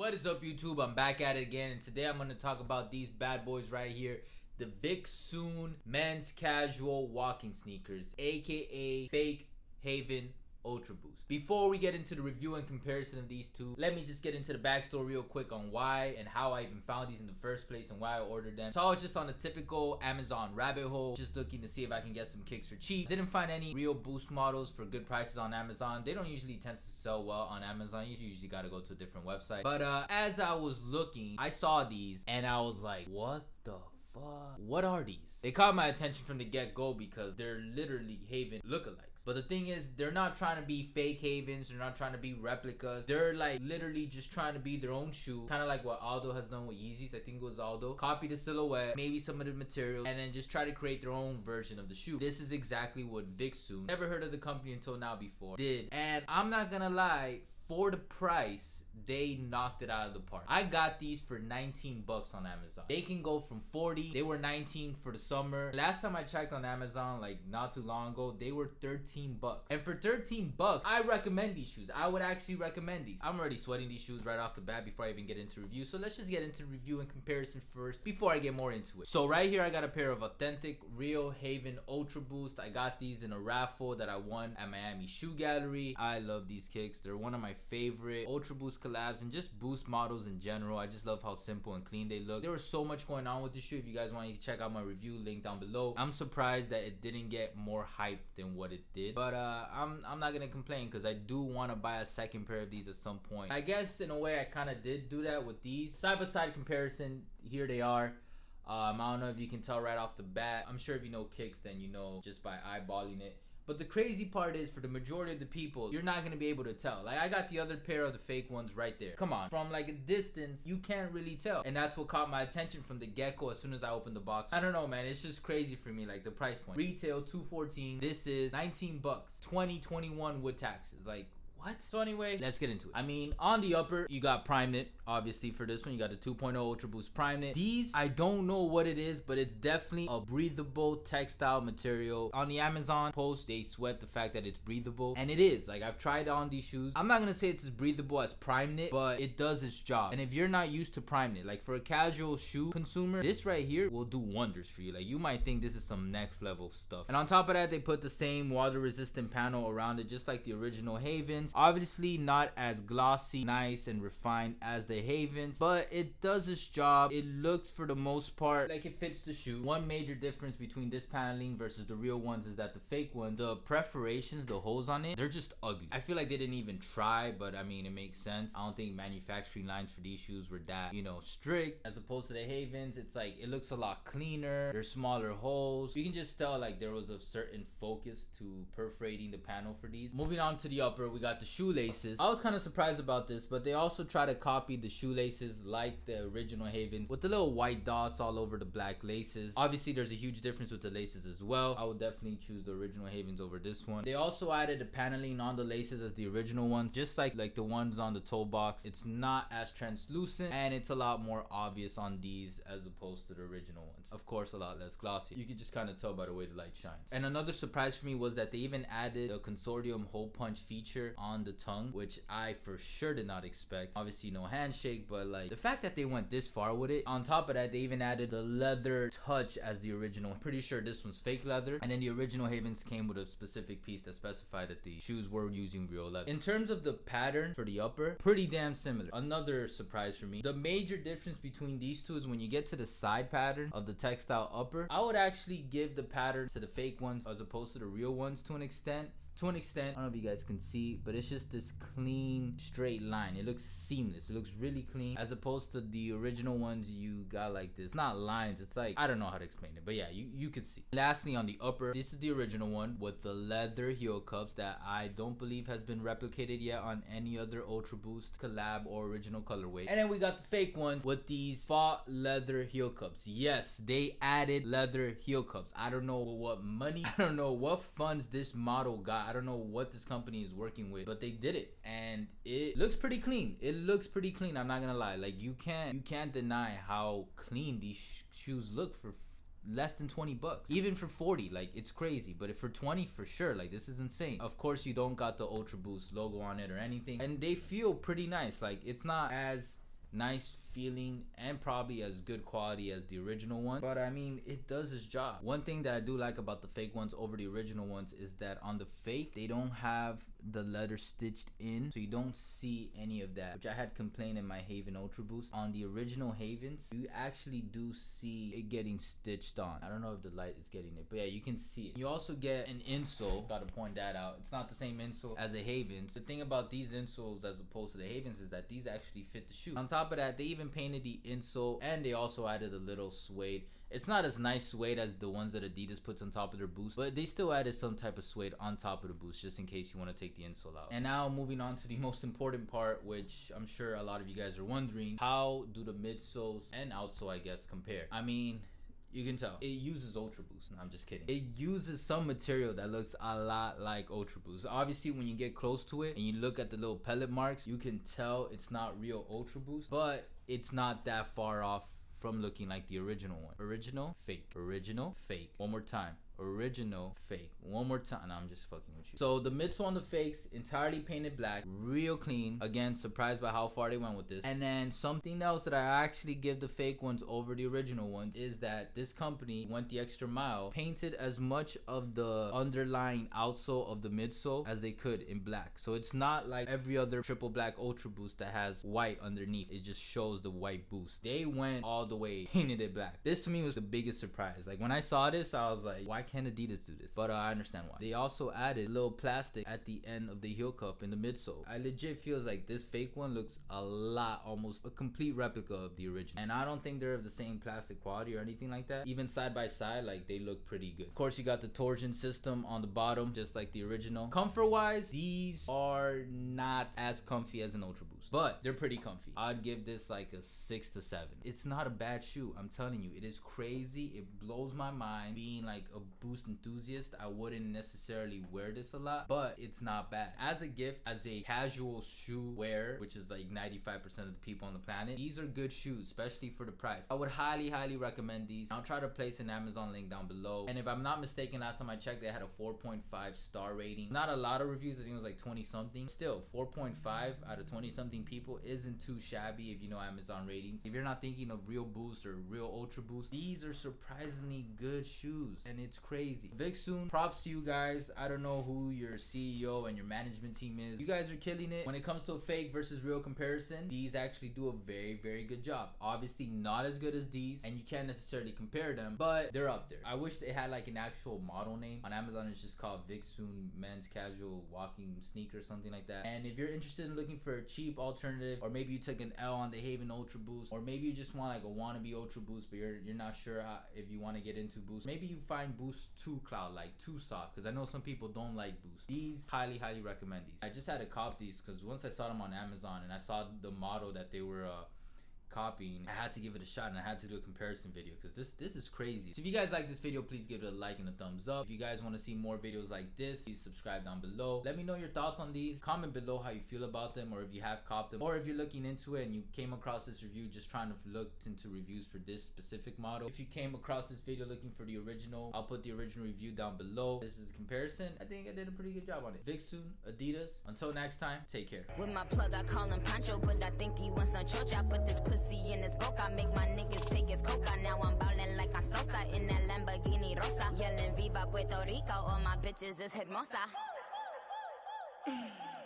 What is up, YouTube? I'm back at it again, and today I'm going to talk about these bad boys right here. The Midsole men's casual walking sneakers, aka fake Haven Ultraboost. Before we get into the review and comparison of these two, let me just get into the backstory real quick on why and how I even found these in the first place and why I ordered them. So I was just on a typical Amazon rabbit hole, just looking to see if I can get some kicks for cheap. Didn't find any real boost models for good prices on Amazon. They don't usually tend to sell well on Amazon. You usually gotta go to a different website. But as I was looking, I saw these and I was like, what the fuck? What are these? They caught my attention from the get-go because they're literally Haven lookalikes. But the thing is, they're not trying to be fake Havens. They're not trying to be replicas. They're like literally just trying to be their own shoe. Kind of like what Aldo has done with Yeezys. I think it was Aldo. Copy the silhouette, maybe some of the material, and then just try to create their own version of the shoe. This is exactly what Midsole, never heard of the company until now before, did. And I'm not gonna lie, for the price, they knocked it out of the park. I got these for 19 bucks on Amazon. They can go from 40. They were 19 for the summer. Last time I checked on Amazon, like not too long ago, they were 13 bucks. And for 13 bucks, I recommend these shoes. I would actually recommend these. I'm already sweating these shoes right off the bat before I even get into review. So let's just get into review and comparison first before I get more into it. So right here, I got a pair of authentic, real Haven Ultraboost. I got these in a raffle that I won at Miami Shoe Gallery. I love these kicks. They're one of my favorite Ultraboost collabs and just boost models in general. I just love how simple and clean they look. There was so much going on with this shoe. If you guys want to check out my review, link down below. I'm surprised that it didn't get more hype than what it did, but I'm not gonna complain because I do want to buy a second pair of these at some point. I guess in a way I kind of did do that with these. Side by side comparison, here they are. I don't know if you can tell right off the bat. I'm sure if you know kicks, then you know just by eyeballing it. But the crazy part is, for the majority of the people, you're not going to be able to tell. Like, I got the other pair of the fake ones right there. Come on. From, like, a distance, you can't really tell. And that's what caught my attention from the get-go as soon as I opened the box. I don't know, man. It's just crazy for me, like, the price point. Retail, $214. This is 19 bucks. 2021 with taxes. Like, what? So anyway, let's get into it. I mean, on the upper, you got Prime Knit. Obviously, for this one, you got the 2.0 Ultra Boost Prime Knit. These, I don't know what it is, but it's definitely a breathable textile material. On the Amazon post, they sweat the fact that it's breathable, and it is. Like, I've tried on these shoes. I'm not gonna say it's as breathable as Prime Knit, but it does its job. And if you're not used to Prime Knit, like for a casual shoe consumer, this right here will do wonders for you. Like, you might think this is some next level stuff. And on top of that, they put the same water resistant panel around it, just like the original Havens. Obviously not as glossy, nice, and refined as the Havens, but it does its job. It looks, for the most part, like it fits the shoe. One major difference between this paneling versus the real ones is that the fake ones, the perforations, the holes on it, they're just ugly. I feel like they didn't even try, but I mean, it makes sense. I don't think manufacturing lines for these shoes were that, you know, strict. As opposed to the Havens, it's like, it looks a lot cleaner. There's smaller holes. You can just tell, like, there was a certain focus to perforating the panel for these. Moving on to the upper, we got the shoelaces. I was kind of surprised about this, but they also try to copy the shoelaces like the original Havens with the little white dots all over the black laces. Obviously, there's a huge difference with the laces as well. I would definitely choose the original Havens over this one. They also added the paneling on the laces as the original ones, just like the ones on the toe box. It's not as translucent, and it's a lot more obvious on these as opposed to the original ones. Of course, a lot less glossy. You can just kind of tell by the way the light shines. And another surprise for me was that they even added the Consortium hole punch feature on the tongue, which I for sure did not expect. Obviously, no handshake, but like the fact that they went this far with it. On top of that, they even added the leather touch as the original. I'm pretty sure this one's fake leather, and then the original Havens came with a specific piece that specified that the shoes were using real leather. In terms of the pattern for the upper, pretty damn similar. Another surprise for me. The major difference between these two is when you get to the side pattern of the textile upper, I would actually give the pattern to the fake ones as opposed to the real ones to an extent. I don't know if you guys can see, but it's just this clean straight line. It looks seamless. It looks really clean, as opposed to the original ones. You got like this, not lines, it's like, I don't know how to explain it, but yeah, you could see. Lastly, on the upper, this is the original one with the leather heel cups that I don't believe has been replicated yet on any other Ultra Boost collab or original colorway. And then we got the fake ones with these faux leather heel cups. Yes, they added leather heel cups. I don't know what money, I don't know what funds this model got. I don't know what this company is working with, but they did it, and it looks pretty clean. It looks pretty clean. I'm not gonna lie. Like, you can't deny how clean these shoes look for less than 20 bucks. Even for 40, like, it's crazy. But if for 20, for sure, like, this is insane. Of course, you don't got the Ultra Boost logo on it or anything, and they feel pretty nice. Like, it's not as nice feeling and probably as good quality as the original one, but I mean, it does its job. One thing that I do like about the fake ones over the original ones is that on the fake, they don't have the leather stitched in, so you don't see any of that, which I had complained in my Haven Ultraboost. On the original Havens, you actually do see it getting stitched on. I don't know if the light is getting it, but yeah, you can see it. You also get an insole. Gotta point that out. It's not the same insole as a Havens. The thing about these insoles as opposed to the Havens is that these actually fit the shoe. On top of that, they even painted the insole and they also added a little suede. It's not as nice suede as the ones that Adidas puts on top of their boost, but they still added some type of suede on top of the boost just in case you want to take the insole out. And now moving on to the most important part, which I'm sure a lot of you guys are wondering, how do the midsoles and outsole, I guess, compare? I mean, you can tell it uses ultraboost. No, I'm just kidding. It uses some material that looks a lot like ultraboost. Obviously, when you get close to it and you look at the little pellet marks, you can tell it's not real ultraboost, but it's not that far off from looking like the original one. Original, fake. Original, fake. One more time. Original, fake. One more time. No, I'm just fucking with you. So the midsole on the fakes, entirely painted black, real clean. Again, surprised by how far they went with this. And then something else that I actually give the fake ones over the original ones is that this company went the extra mile, painted as much of the underlying outsole of the midsole as they could in black. So it's not like every other triple black ultra boost that has white underneath. It just shows the white boost. They went all the way, painted it black. This to me was the biggest surprise. Like when I saw this, I was like, why can't Adidas do this? But I understand why. They also added a little plastic at the end of the heel cup in the midsole. I legit feels like this fake one looks a lot, almost a complete replica of the original. And I don't think they're of the same plastic quality or anything like that. Even side by side, like they look pretty good. Of course, you got the torsion system on the bottom, just like the original. Comfort wise, these are not as comfy as an Ultra Boost, but they're pretty comfy. I'd give this like a 6 to 7. It's not a bad shoe. I'm telling you, it is crazy. It blows my mind. Being like a Boost enthusiast, I wouldn't necessarily wear this a lot, but it's not bad. As a gift, as a casual shoe wearer, which is like 95% of the people on the planet, these are good shoes, especially for the price. I would highly recommend these. I'll try to place an Amazon link down below. And if I'm not mistaken, last time I checked, they had a 4.5 star rating. Not a lot of reviews. I think it was like 20 something. Still, 4.5 out of 20 something people isn't too shabby if you know Amazon ratings. If you're not thinking of real Boost or real Ultra Boost, these are surprisingly good shoes, and it's crazy. Vicsoon, props to you guys. I don't know who your CEO and your management team is. You guys are killing it. When it comes to a fake versus real comparison, these actually do a very good job. Obviously not as good as these, and you can't necessarily compare them, but they're up there. I wish they had like an actual model name. On Amazon, it's just called Vicsoon Men's Casual Walking Sneaker, something like that. And if you're interested in looking for a cheap alternative, or maybe you took an L on the Haven Ultra Boost, or maybe you just want like a wannabe Ultra Boost, but you're not sure if you want to get into Boost, maybe you find Boost too cloud, like too soft, because I know some people don't like Boost. These, highly recommend these. I just had to cop these because once I saw them on Amazon and I saw the model that they were copying, I had to give it a shot and I had to do a comparison video because this is crazy. So if you guys like this video, please give it a like and a thumbs up. If you guys want to see more videos like this, please subscribe down below. Let me know your thoughts on these. Comment below how you feel about them, or if you have copped them, or if you're looking into it and you came across this review just trying to look into reviews for this specific model. If you came across this video looking for the original, I'll put the original review down below. This is a comparison. I think I did a pretty good job on it. Vicsoon, Adidas. Until next time, take care. With my plug, I call him Pancho, but I think he wants some chocha. I put this pussy in his boca, make my niggas take his coca. Now I'm ballin' like I'm Sosa in that Lamborghini Rosa. Yelling Viva Puerto Rico, all my bitches is Hermosa.